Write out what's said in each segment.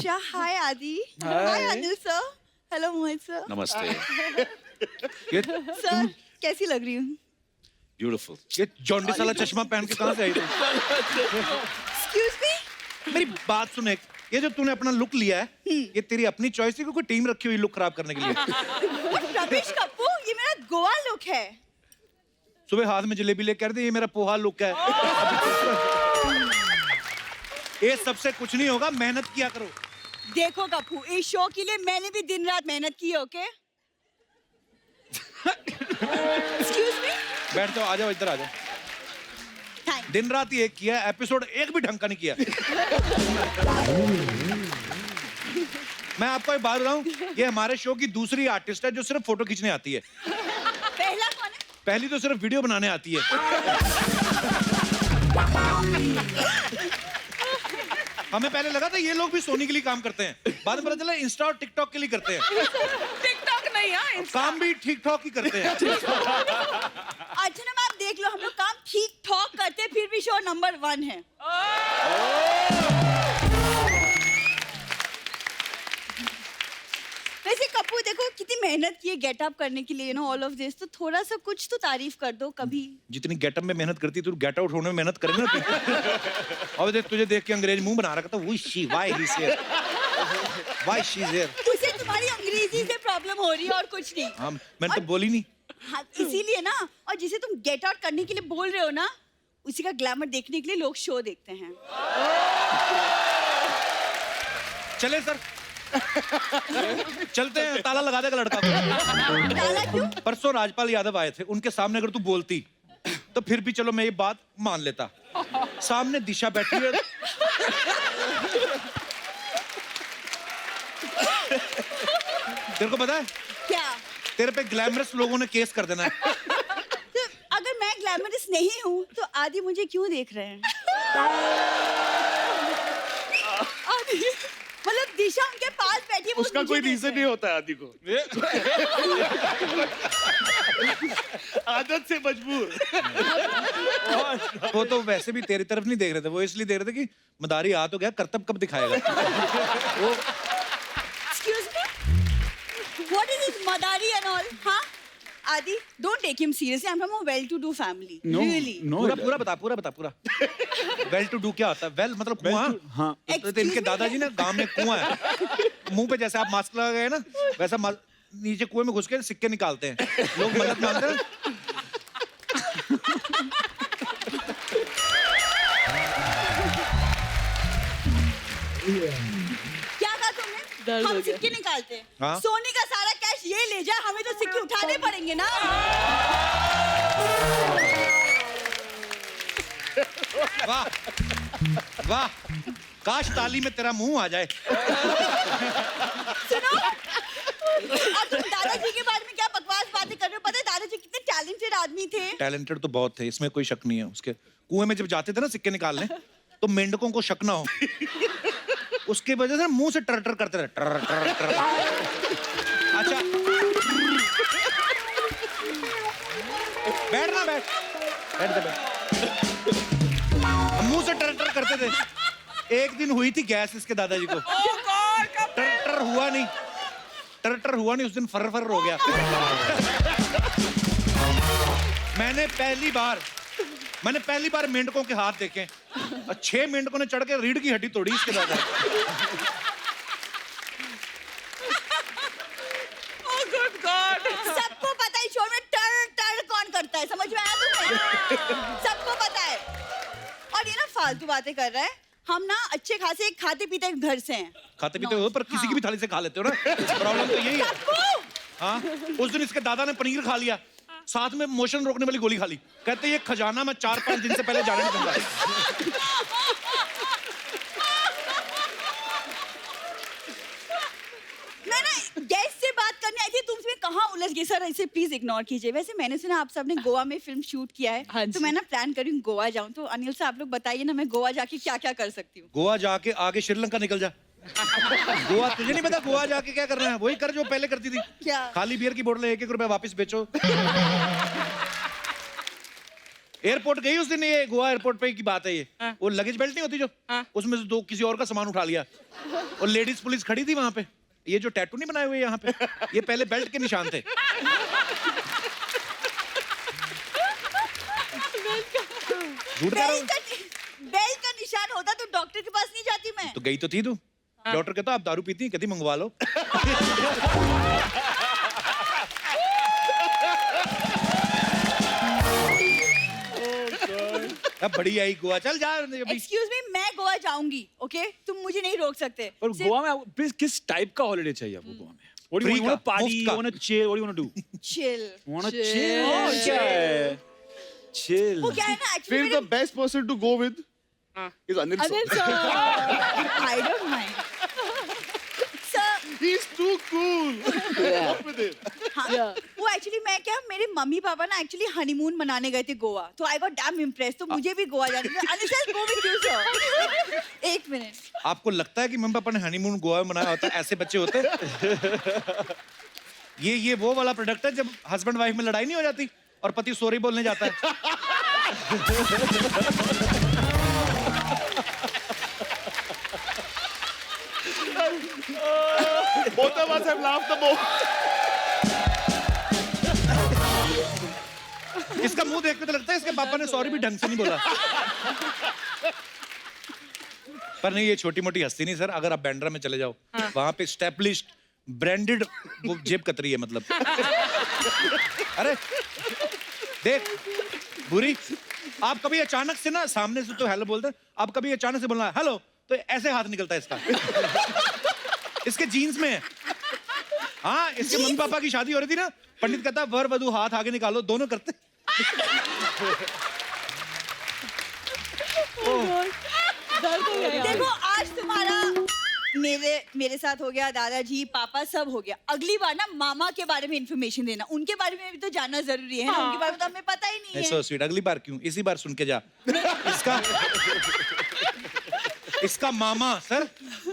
Disha. Hi, Adi. Hi, Anil sir. Hello, Mohit sir. नमस्ते. Sir, कैसी लग रही हूँ? Beautiful. ये जॉन्डिस वाला चश्मा पहन के कहाँ से आई तू? Excuse me? मेरी बात सुन एक, ये जो तूने अपना लुक लिया है, ये तेरी अपनी चॉइस है कि कोई टीम रखी हुई लुक खराब करने के लिए? रमेश कप्पू, ये मेरा गोवा लुक है. सुबह हाथ में जलेबी लेकर दे, ये मेरा पोहा लुक है. ये सबसे कुछ नहीं होगा, मेहनत किया करो. देखो कप्पू, इस शो के लिए मैंने भी दिन रात मेहनत की है, ओके? Excuse me? बैठ जाओ, आ जाओ, इधर आ जाओ. Thanks. दिन रात ही एक किया, एपिसोड एक भी ढंग का नहीं किया. मैं आपको एक बात बताऊं, ये हमारे शो की दूसरी आर्टिस्ट है जो सिर्फ फोटो खींचने आती है. पहला कौन है? पहली तो सिर्फ वीडियो बनाने आती है. हमें पहले लगा था ये लोग भी सोनी के लिए काम करते हैं, बाद में पता चला इंस्टा और टिकटॉक के लिए करते हैं. टिकटॉक नहीं है, काम भी ठीक ठाक ही करते हैं. अच्छा ना, आप देख लो, हम लोग काम ठीक ठाक करते हैं, फिर भी शो नंबर 1 है. वैसे कप्पू देखो कितनी मेहनत की है गेट अप करने के लिए, ऑल ऑफ दिस, तो थोड़ा सा कुछ तो तारीफ कर दो कभी. जितनी गेटअप में मेहनत करती तू गेट आउट होने में मेहनत करे ना तू. अब देख, तुझे देख के अंग्रेज मुंह बना रखा था. Why she is here. उसे तुम्हारी अंग्रेजी से प्रॉब्लम हो रही है और कुछ नहीं. हाँ, मैंने तो बोली नहीं. हाँ, इसीलिए ना, और जिसे तुम गेट आउट करने के लिए बोल रहे हो ना, उसी का ग्लैमर देखने के लिए लोग शो देखते हैं. चले सर. चलते हैं, ताला लगा देगा लड़का को. ताला क्यों? परसों राजपाल यादव आए थे, उनके सामने अगर तू बोलती तो फिर भी चलो मैं ये बात मान लेता. सामने दिशा बैठी है. तेरे को पता है क्या? तेरे पे ग्लैमरस लोगों ने केस कर देना है. तो अगर मैं ग्लैमरस नहीं हूँ तो आदि मुझे क्यों देख रहे हैं? आदि, मतलब दिशा उनके पास बैठी है, वो उसका मुझे कोई देख रीजन रहे नहीं हैं. होता है आदि को. आदत से मजबूर. वो तो वैसे भी तेरी तरफ नहीं देख रहे थे, वो इसलिए देख रहे थे कि मदारी आ तो गया, करतब कब दिखाएगा. वो Excuse me? What is this Madari and all? हाँ? Adi, don't take him seriously. I'm from a well-to-do family. Really. पूरा बता पूरा. वेल टू डू क्या होता है? वेल मतलब कुआं. हाँ. तो Excuse इनके me? दादाजी ना गांव में कुआं है. मुंह पे जैसे आप मास्क लगा गए ना, वैसा नीचे कुएं में घुस के सिक्के निकालते हैं लोग, मदद मांगते हैं. क्या कहा तुमने? हम सिक्के निकालते हैं. हाँ? सोनी का सारा कैश ये ले जाए, हमें तो सिक्के उठाने पड़ेंगे ना. वाह वाह, काश ताली में तेरा मुंह आ जाए. सुनो, और तुम दादाजी के बारे में क्या बकवास बातें कर रहे हो? पता है दादाजी कितने टैलेंटेड आदमी थे. टैलेंटेड तो बहुत थे, इसमें कोई शक नहीं है. उसके कुएं में जब जाते थे ना सिक्के निकालने, तो मेंढकों को शक ना हो, उसके वजह से मुंह से टर टर करते रहे. टर टर टर. अच्छा, बैठ ना, बैठ दे. मुंह से टर टर करते थे. एक दिन हुई थी गैस इसके दादाजी को. टर टर हुआ नहीं, उस दिन फर फर हो गया. मैंने पहली बार मेंढकों के हाथ देखे. 6 मेंढकों ने चढ़ के रीढ़ की हड्डी तोड़ी इसके दादा. सबको पता है शो में टर टर कौन करता है, समझ में आया तुम्हें? सबको पता है. और ये ना फालतू बातें कर रहा है. हम ना अच्छे खासे खाते पीते घर से हैं. खाते पीते हो पर किसी की भी थाली से खा लेते हो ना. प्रॉब्लम तो यही है. हाँ, उस दिन इसके दादा ने पनीर खा लिया, साथ में मोशन रोकने वाली गोली खा ली. कहते ये खजाना मैं 4-5 दिन से पहले जाने नहीं दूंगा. मैं ना गेस्ट से बात करने आई थी, तुमसे कहाँ उलझ गई. सर इसे प्लीज इग्नोर कीजिए. वैसे मैंने सुना आप सबने गोवा में फिल्म शूट किया है. हाँ तो मैं ना प्लान कर रही हूँ गोवा जाऊँ. तो अनिल से आप लोग बताइए ना, मैं गोवा जाके क्या क्या कर सकती हूँ. गोवा जाके आगे श्रीलंका निकल जा. गोवा तुझे नहीं पता गोवा जाके क्या करना है? वही कर जो पहले करती थी. क्या? खाली बियर की बोतलें 1-1 रुपए वापस बेचो. एयरपोर्ट गई उस दिन, ये गोवा एयरपोर्ट पे की बात है ये। हाँ। वो लगेज बेल्ट नहीं होती जो, हाँ। उसमें से दो किसी और का सामान उठा लिया और लेडीज पुलिस खड़ी थी वहां पे। ये जो टैटू नहीं बनाए हुए यहाँ पे, ये पहले बेल्ट के निशान थे। झूठ कह रहा हूँ। बेल्ट का निशान होता तो डॉक्टर के पास नहीं जाती मैं। तो गई तो थी तू। डॉक्टर कहता आप दारू पीती हैं, कहती मंगवा लो। अब बड़ी आई गोवा, चल जा अभी। एक्सक्यूज मी, मैं गोवा जाऊंगी, ओके? तुम मुझे नहीं रोक सकते। और सिर्फ- गोवा में प्लीज किस टाइप का हॉलिडे चाहिए आपको गोवा में? What do you Free want? You want to का, party? मुफ्त You का। want to chill? What do you want to do? chill. You want to Chill. chill? Oh, क्या है? Chill. वो क्या है ना, Feel actually the best person to go with is Anil Anil sir. sir. I don't mind. Sir, He's too cool. Up with him. हाँ, Yeah. वो actually मैं क्या, मेरे मम्मी पापा ना एक्चुअली हनीमून मनाने गए थे गोवा, तो आई गॉट डैम इम्प्रेस, तो मुझे भी गोवा जाने का। Anil sir go with you sir. एक मिनट, आपको लगता है कि मम्मी पापा ने हनीमून गोवा में मनाया होता है? ऐसे बच्चे होते ये वो वाला प्रोडक्ट है जब हस्बैंड वाइफ में लड़ाई नहीं हो जाती और पति सॉरी बोलने जाता है। Both of us have laughed the most. इसका मुंह देख के तो लगता है इसके पापा ने सॉरी भी ढंग से नहीं बोला। पर नहीं, ये छोटी मोटी हस्ती नहीं सर। अगर आप बैंड्रा में चले जाओ, वहां पे स्टैब्लिश्ड ब्रांडेड वो जेब कतरी है मतलब। अरे देख बुरी, आप कभी अचानक से ना सामने से तो हेलो बोलते हैं, आप कभी अचानक से बोलना हेलो तो ऐसे हाथ निकलता है इसका। इसके जीन्स में है। हाँ, इसके मम्मी पापा की शादी हो रही थी ना, पंडित कहता वर वधु हाथ आगे निकालो, दोनों करते। दर्द हो गया। देखो आज तुम्हारा मेरे साथ हो गया, दादाजी पापा सब हो गया। अगली बार ना मामा के बारे में इंफॉर्मेशन देना, उनके बारे में भी तो जानना जरूरी है ना। उनके बारे में तो हमें पता ही नहीं सो है। स्वीट। अगली बार क्यों, इसी बार सुन के जा। इसका मामा सर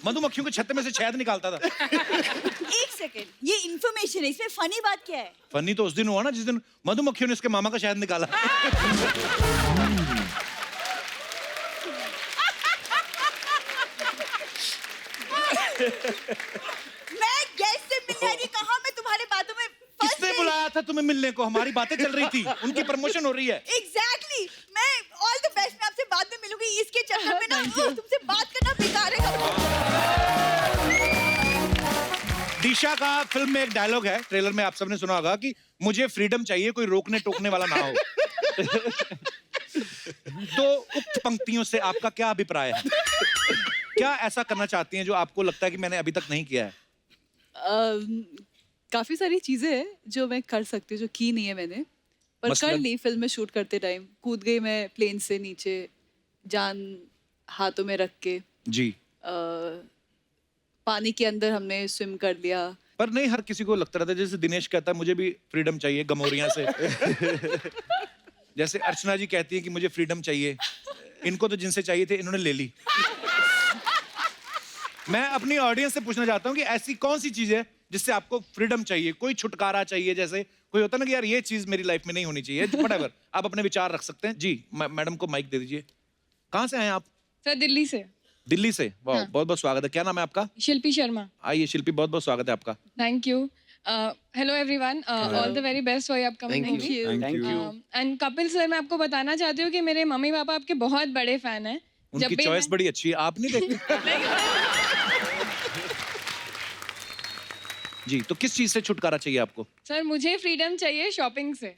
मधुमक्खियों के छत्ते में से शहद निकालता था। एक सेकंड, ये इंफॉर्मेशन है, इसमें फनी बात क्या है? फनी तो उस दिन हुआ ना जिस दिन मधुमक्खियों ने इसके मामा का शहद निकाला। मैं गेस्ट से मिलने आई थी, कहा मैं तुम्हारे बातों में फंस किसने गई। बुलाया था तुम्हें मिलने को? हमारी बातें चल रही थी, उनकी प्रमोशन हो रही है। Exactly. मैं ऑल द बेस्ट, मैं आपसे बाद में मिलूंगी। इसके चक्कर में ना तुमसे बात करना बेकार है। दिशा का फिल्म में एक डायलॉग है, ट्रेलर में आप सबने सुना होगा कि मुझे फ्रीडम चाहिए, कोई रोकने टोकने वाला ना हो। तो उक्त पंक्तियों से आपका क्या अभिप्राय है? क्या ऐसा करना चाहती हैं जो आपको लगता है कि मैंने अभी तक नहीं किया है? काफी सारी चीजें हैं जो मैं कर सकती हूँ, जो की नहीं है मैंने, पर मसलन? कर ली। फिल्म में शूट करते टाइम कूद गई मैं प्लेन से नीचे, जान हाथों में रख के। जी। पानी के अंदर हमने स्विम कर लिया। पर नहीं, हर किसी को लगता रहता है, जैसे दिनेश कहता है मुझे भी फ्रीडम चाहिए गमोरियां से। जैसे अर्चना जी कहती है कि मुझे फ्रीडम चाहिए, इनको तो जिनसे चाहिए थे इन्होंने ले ली। मैं अपनी ऑडियंस से पूछना चाहता हूँ कि ऐसी कौन सी चीज है जिससे आपको फ्रीडम चाहिए, कोई छुटकारा चाहिए? जैसे कोई होता ना कि यार ये चीज मेरी लाइफ में नहीं होनी चाहिए। व्हाटएवर, आप अपने विचार रख सकते हैं। जी मैडम को माइक दे दीजिए। कहाँ से आए आप? सर दिल्ली से। दिल्ली से। वाह, बहुत बहुत स्वागत है। क्या नाम है आपका? शिल्पी शर्मा। आइए शिल्पी, बहुत बहुत स्वागत है आपका। Thank you. Hello everyone, all the very best for your upcoming movie. Thank you. And Kapil sir, मैं आपको बताना चाहती हूँ कि मेरे मम्मी पापा आपके बहुत बड़े फैन हैं। उनकी चॉइस बड़ी अच्छी है, आप नहीं देखते? जी, तो किस चीज से छुटकारा चाहिए आपको? सर मुझे फ्रीडम चाहिए शॉपिंग से।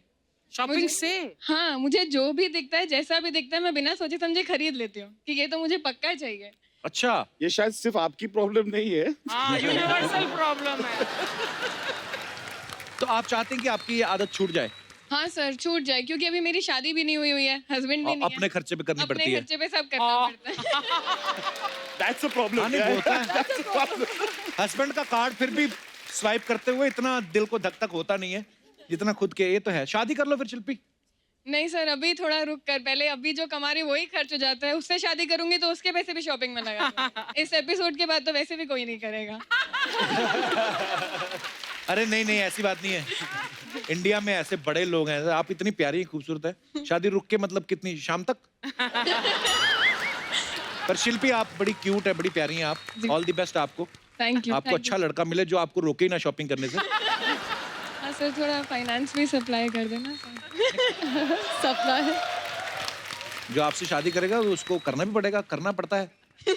शॉपिंग मुझे- से? हाँ, मुझे जो भी दिखता है, जैसा भी दिखता है, मैं बिना सोचे समझे खरीद लेती हूँ कि ये तो मुझे पक्का चाहिए। अच्छा, ये शायद सिर्फ आपकी प्रॉब्लम नहीं है। हाँ, यूनिवर्सल प्रॉब्लम है। तो आप चाहते हैं कि आपकी ये आदत छूट जाए? हाँ सर, छूट जाए, क्योंकि अभी मेरी शादी भी नहीं हुई है, हस्बैंड भी और नहीं अपने है। खर्चे पे करनी अपने पड़ती है। खर्चे पे सब करना पड़ता है। That's a problem. हाँ, नहीं, yeah. वो होता है। That's a problem. हस्बैंड का कार्ड फिर भी स्वाइप करते हुए इतना दिल को धक धक होता नहीं है जितना खुद के। ये तो है। शादी कर लो फिर शिल्पी। नहीं सर, अभी थोड़ा रुक कर, पहले अभी जो कमा रही वही खर्च हो जाता है, उससे शादी करूंगी तो उसके पैसे भी शॉपिंग में लगा दूंगी। इस एपिसोड के बाद तो वैसे भी कोई नहीं करेगा। अरे नहीं नहीं, ऐसी बात नहीं है। इंडिया में ऐसे बड़े लोग हैं, आप इतनी प्यारी खूबसूरत है, शादी रुक के मतलब कितनी शाम तक? पर शिल्पी आप बड़ी क्यूट है, बड़ी प्यारी हैं आप। ऑल द बेस्ट आपको। Thank you. आपको अच्छा लड़का मिले जो आपको रोके ही ना शॉपिंग करने से। हाँ सर, थोड़ा फाइनेंस भी सप्लाई कर देना सर। सपना है। जो आपसे शादी करेगा वो उसको करना भी पड़ेगा, करना पड़ता है। सर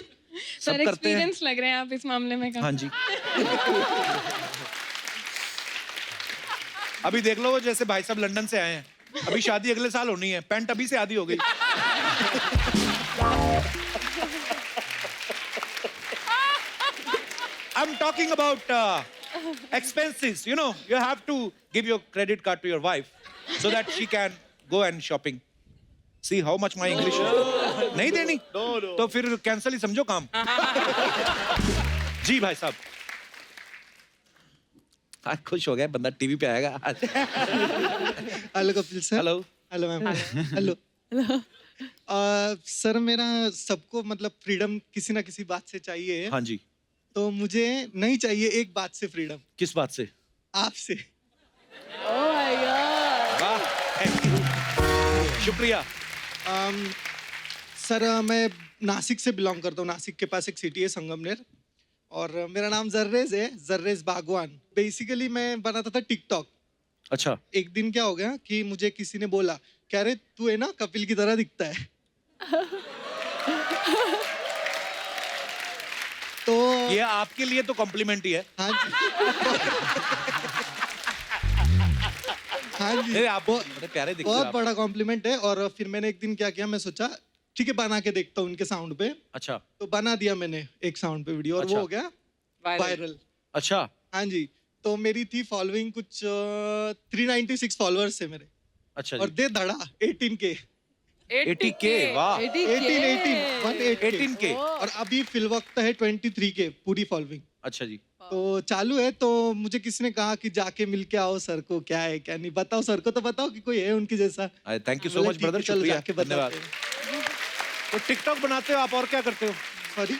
सब करते हैं। एक्सपीरियंस लग रहे हैं आप इस मामले में हाँ जी। अभी देख लो वो जैसे भाई साहब लंदन से आए हैं, अभी शादी अगले साल होनी है, पैंट अभी से आधी हो गई। I'm talking about expenses. You know, you have to give your credit card to your wife so that she can go and shopping. See how much my English is. नहीं देनी? तो फिर कैंसल ही समझो काम। जी भाई साहब। आज खुश हो गया बंदा, टीवी पे आएगा आज। Hello Kapil sir. Hello. Hello ma'am. Hello. Sir मेरा सबको मतलब फ्रीडम किसी ना किसी बात से चाहिए। हाँ जी। तो मुझे नहीं चाहिए एक बात से फ्रीडम। किस बात से? आपसे। Oh my God. वाह, thank you. शुक्रिया। सर मैं नासिक से बिलोंग करता हूँ। नासिक के पास एक सिटी है संगमनेर, और मेरा नाम जर्रेज है, जर्रेज बागवान। बेसिकली मैं बनाता था टिकटॉक। अच्छा। एक दिन क्या हो गया कि मुझे किसी ने बोला, कह रहे तू है ना कपिल की तरह दिखता है। तो ये आपके लिए तो कॉम्प्लीमेंट ही है। हाँ जी। हाँ जी, नहीं, आप बड़े प्यारे दिखते हो बहुत आप। बड़ा कॉम्प्लीमेंट है। और फिर मैंने एक दिन क्या किया, मैं सोचा ठीक है बना के देखता हूँ उनके साउंड पे। अच्छा। तो बना दिया मैंने एक साउंड पे वीडियो, और अच्छा। वो हो गया वायरल। अच्छा। हाँ जी। तो मेरी थी फॉलोइंग कुछ 396 फॉलोअर्स है मेरे, अच्छा और जी। दे धड़ा 18K। 80K, वाह। 18K। और अभी फिल वक्त है 23K पूरी फॉलोइंग। अच्छा जी। तो चालू है। तो मुझे किसी ने कहा कि जाके मिल के आओ सर को, क्या है क्या नहीं, बताओ सर को, तो बताओ कि कोई है उनकी जैसा। थैंक यू सो बोले, मच ठीक है, ब्रदर, चलो शुक्रिया, जाके बताते धन्यवाद। हैं। तो टिकटॉक बनाते हो आप, और क्या करते हो? सॉरी,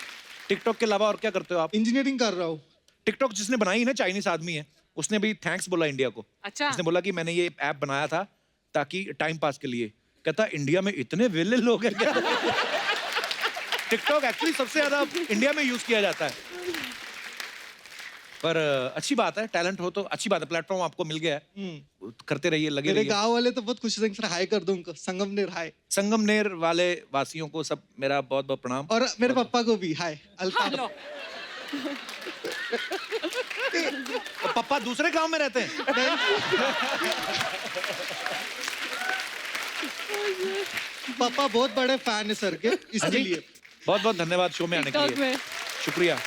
टिकटॉक के अलावा और क्या करते हो आप? इंजीनियरिंग कर रहा हूँ। टिकटॉक जिसने बनाई ना, चाइनीज आदमी है, उसने भी थैंक्स बोला इंडिया को। अच्छा। उसने बोला कि मैंने ये ऐप बनाया था ताकि टाइम पास के लिए। कहता इंडिया में इतने वेले लोग हैं क्या? टिकटॉक एक्चुअली सबसे ज्यादा इंडिया में यूज किया जाता है। पर अच्छी बात है, टैलेंट हो तो अच्छी बात है, प्लेटफॉर्म आपको मिल गया है, करते रहिए, लगे मेरे रहिए। गांव वाले तो बहुत खुश हैं, सर हाय कर दो उनको, संगमनेर हाय। संगमनेर वाले वासियों को सब मेरा बहुत बहुत प्रणाम। और मेरे पापा को भी हाय, अल्ताफ। तो पापा दूसरे गांव में रहते हैं? पापा बहुत बड़े फैन है सर के, इसके लिए। बहुत बहुत धन्यवाद शो में आने के टिकटॉक लिए, में। शुक्रिया।